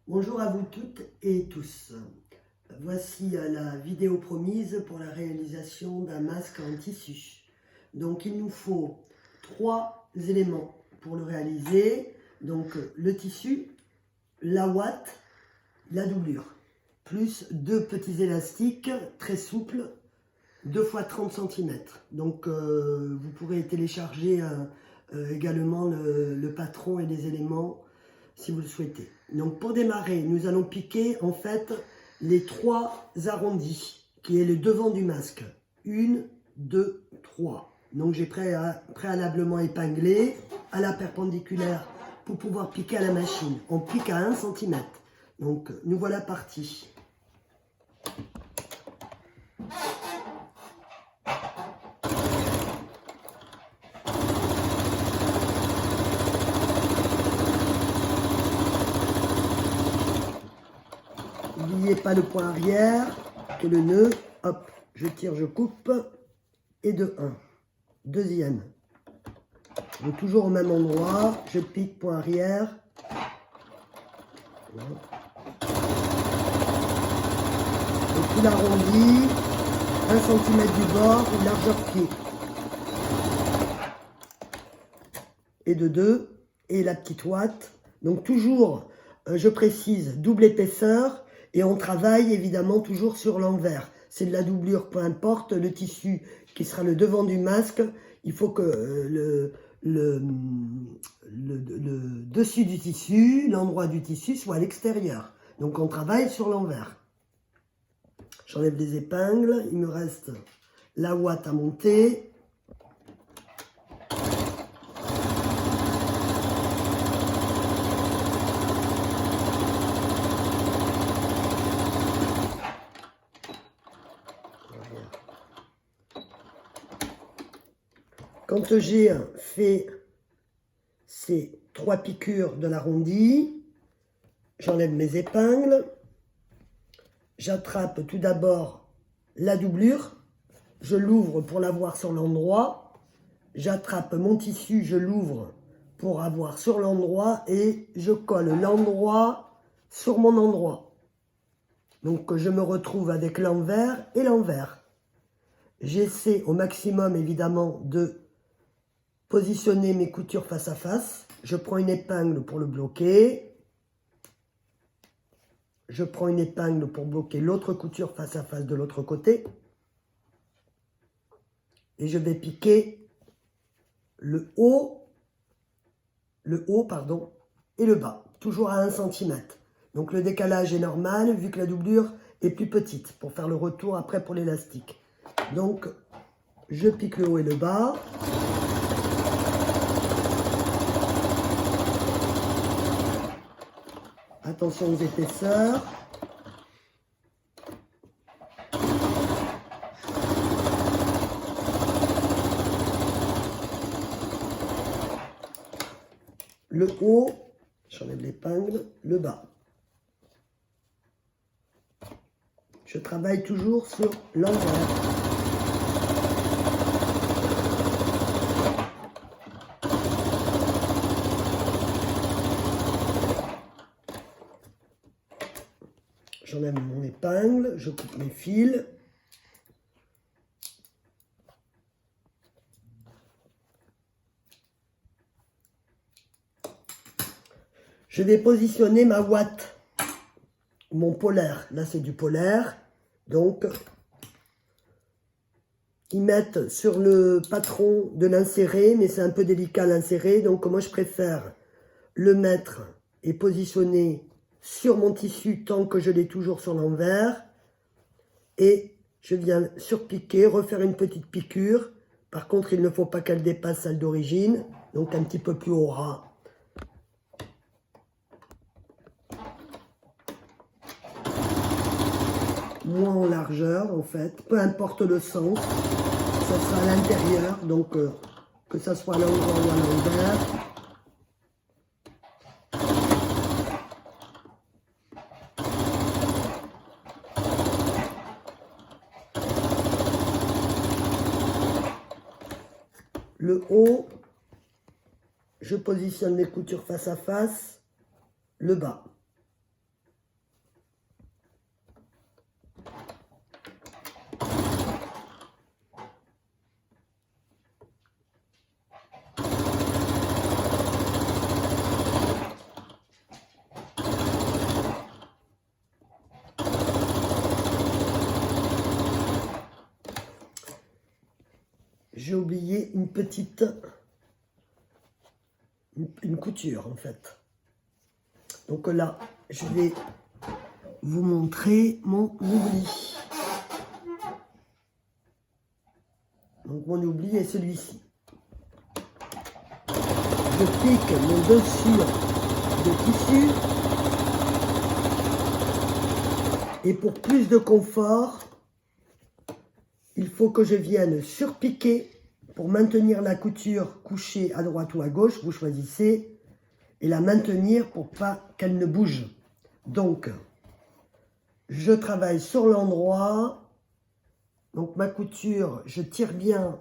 Bonjour à vous toutes et tous. Voici la vidéo promise pour la réalisation d'un masque en tissu. Donc il nous faut 3 éléments pour le réaliser. Donc le tissu, la ouate, la doublure. Plus 2 petits élastiques très souples, 2 x 30 cm. Donc vous pourrez télécharger également le patron et les éléments si vous le souhaitez. Donc pour démarrer, nous allons piquer en fait les 3 arrondis qui est le devant du masque. 1, 2, 3. Donc j'ai préalablement épinglé à la perpendiculaire pour pouvoir piquer à la machine. On pique à 1 cm. Donc nous voilà partis. N'oubliez pas le point arrière, que le nœud, hop, je tire, je coupe, et de 1. Deuxième. Donc toujours au même endroit, je pique, point arrière. Voilà. Et puis l'arrondi, 1 cm du bord, une largeur pied. Et de 2, et la petite ouate. Donc toujours, je précise, double épaisseur. Et on travaille évidemment toujours sur l'envers. C'est de la doublure, peu importe. Le tissu qui sera le devant du masque, il faut que le dessus du tissu, l'endroit du tissu soit à l'extérieur. Donc on travaille sur l'envers. J'enlève les épingles. Il me reste la ouate à monter. Quand j'ai fait ces 3 piqûres de l'arrondi, j'enlève mes épingles, j'attrape tout d'abord la doublure, je l'ouvre pour l'avoir sur l'endroit, j'attrape mon tissu, je l'ouvre pour avoir sur l'endroit et je colle l'endroit sur mon endroit. Donc je me retrouve avec l'envers et l'envers. J'essaie au maximum évidemment de positionner mes coutures face à face. Je prends une épingle pour le bloquer. Je prends une épingle pour bloquer l'autre couture face à face de l'autre côté. Et je vais piquer le haut, et le bas, toujours à 1 cm. Donc le décalage est normal vu que la doublure est plus petite pour faire le retour après pour l'élastique. Donc je pique le haut et le bas. Attention aux épaisseurs. Le haut, j'enlève l'épingle, le bas. Je travaille toujours sur l'envers. J'enlève mon épingle, je coupe mes fils. Je vais positionner ma ouate, mon polaire. Là, c'est du polaire. Donc, ils mettent sur le patron de l'insérer, mais c'est un peu délicat l'insérer. Donc, moi, je préfère le mettre et positionner sur mon tissu tant que je l'ai toujours sur l'envers. Et je viens surpiquer, refaire une petite piqûre. Par contre, il ne faut pas qu'elle dépasse celle d'origine. Donc, un petit peu plus au ras. Moins en largeur en fait, peu importe le sens, ça sera à l'intérieur, donc que ça soit à l'endroit ou à l'envers. Le haut, je positionne les coutures face à face, le bas. oublié une petite une couture en fait. Donc là, je vais vous montrer mon oubli. Donc mon oubli est celui-ci. Je pique mon dessus de tissu. Et pour plus de confort, il faut que je vienne surpiquer pour maintenir la couture couchée à droite ou à gauche, vous choisissez, et la maintenir pour pas qu'elle ne bouge. Donc, je travaille sur l'endroit. Donc ma couture, je tire bien,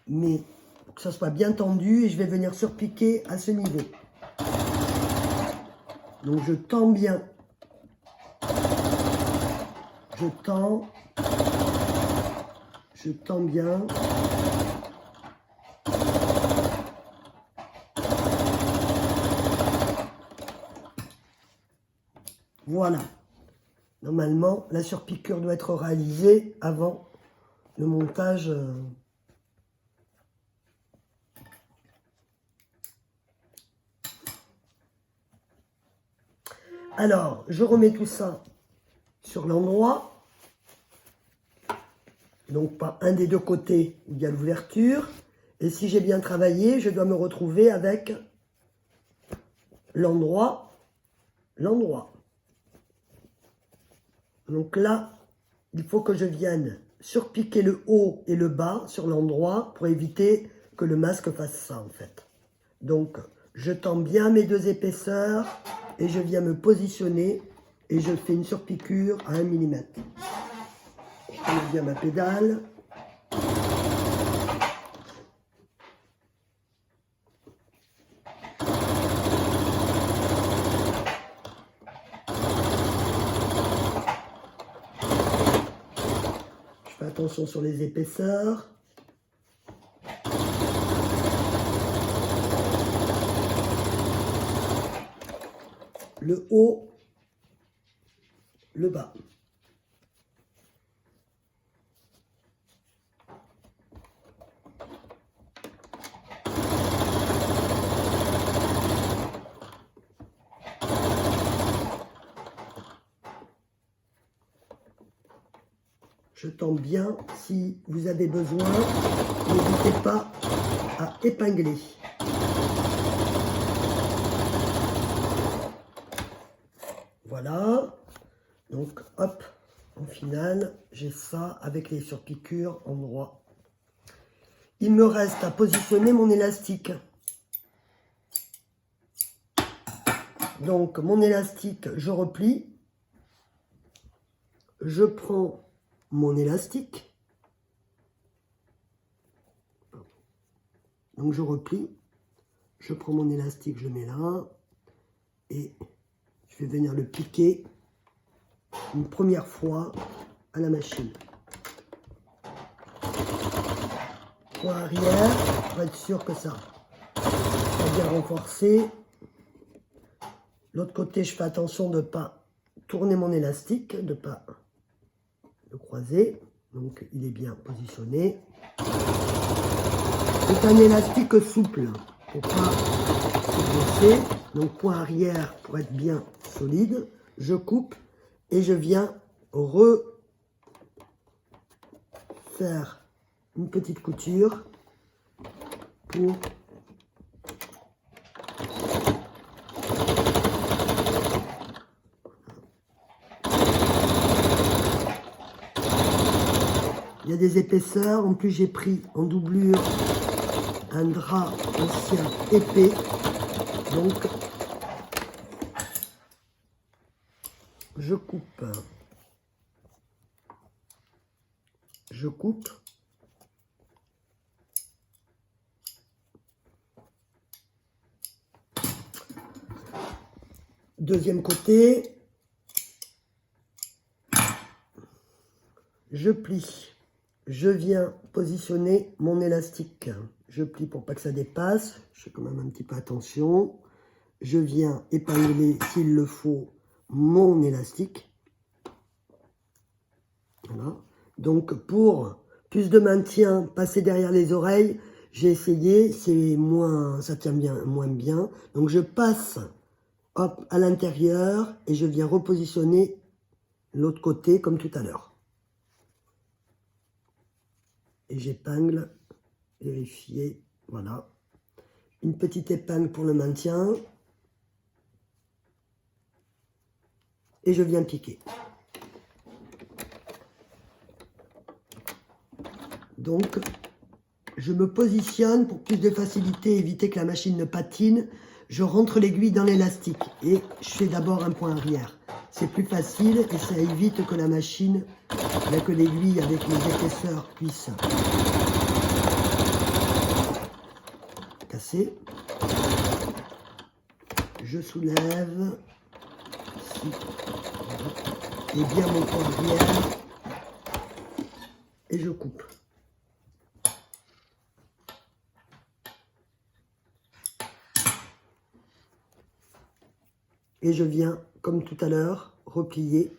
mais pour que ça soit bien tendu, et je vais venir surpiquer à ce niveau. Donc je tends bien. Je tends bien. Voilà. Normalement, la surpiqûre doit être réalisée avant le montage. Alors, je remets tout ça sur l'endroit. Donc, pas un des deux côtés où il y a l'ouverture. Et si j'ai bien travaillé, je dois me retrouver avec l'endroit. Donc là, il faut que je vienne surpiquer le haut et le bas sur l'endroit pour éviter que le masque fasse ça en fait. Donc, je tends bien mes deux épaisseurs et je viens me positionner et je fais une surpiqûre à 1 mm. Je tends bien ma pédale. Je fais attention sur les épaisseurs. Le haut, le bas. Je tends bien. Si vous avez besoin, n'hésitez pas à épingler. Voilà. Donc, hop, en finale, j'ai ça avec les surpiqûres en droit. Il me reste à positionner mon élastique. Donc, mon élastique, je replie. Je prends mon élastique. Donc, je replie. Je prends mon élastique, je le mets là. Et je vais venir le piquer une première fois à la machine. Point arrière, pour être sûr que ça va bien renforcer. L'autre côté, je fais attention de ne pas tourner mon élastique, de ne pas le croiser. Donc, il est bien positionné. C'est un élastique souple pour ne pas se blesser. Donc, point arrière pour être bien solide. Je coupe et je viens refaire une petite couture pour il y a des épaisseurs. En plus, j'ai pris en doublure un drap ancien épais. Donc, je coupe. Je coupe. Deuxième côté. Je plie. Je viens positionner mon élastique. Je plie pour pas que ça dépasse. Je fais quand même un petit peu attention. Je viens épingler, s'il le faut, mon élastique. Voilà. Donc, pour plus de maintien, passer derrière les oreilles. J'ai essayé, c'est moins, ça tient bien, moins bien. Donc je passe, hop, à l'intérieur et je viens repositionner l'autre côté comme tout à l'heure. Et j'épingle, vérifier, voilà. Une petite épingle pour le maintien. Et je viens piquer. Donc, je me positionne pour plus de facilité, éviter que la machine ne patine. Je rentre l'aiguille dans l'élastique et je fais d'abord un point arrière. C'est plus facile et ça évite que la machine, que l'aiguille avec les épaisseurs puisse casser. Je soulève ici, et bien mon point arrière et je coupe. Et je viens, comme tout à l'heure, replier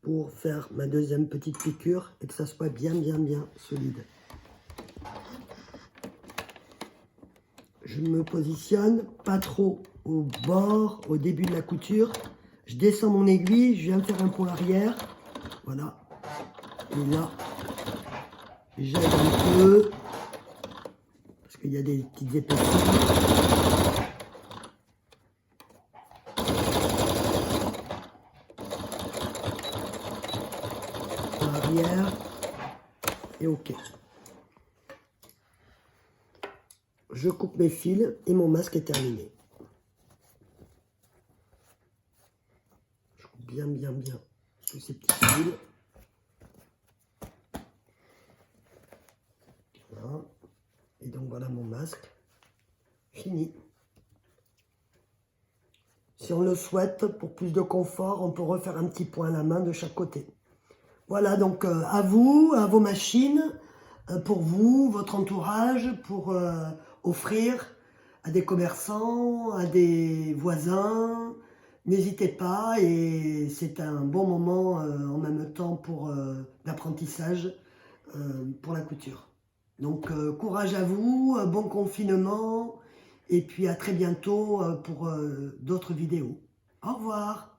pour faire ma deuxième petite piqûre et que ça soit bien solide. Je me positionne pas trop au bord, au début de la couture. Je descends mon aiguille, je viens faire un point arrière. Voilà. Et là, j'aide un peu parce qu'il y a des petites épaisseurs. Arrière et ok. Je coupe mes fils et mon masque est terminé. Je coupe bien tous ces petits fils. Voilà. Et donc voilà mon masque fini. Si on le souhaite, pour plus de confort, on peut refaire un petit point à la main de chaque côté. Voilà, donc à vous, à vos machines, pour vous, votre entourage, pour offrir à des commerçants, à des voisins. N'hésitez pas et c'est un bon moment en même temps pour d'apprentissage pour la couture. Donc courage à vous, bon confinement et puis à très bientôt pour d'autres vidéos. Au revoir.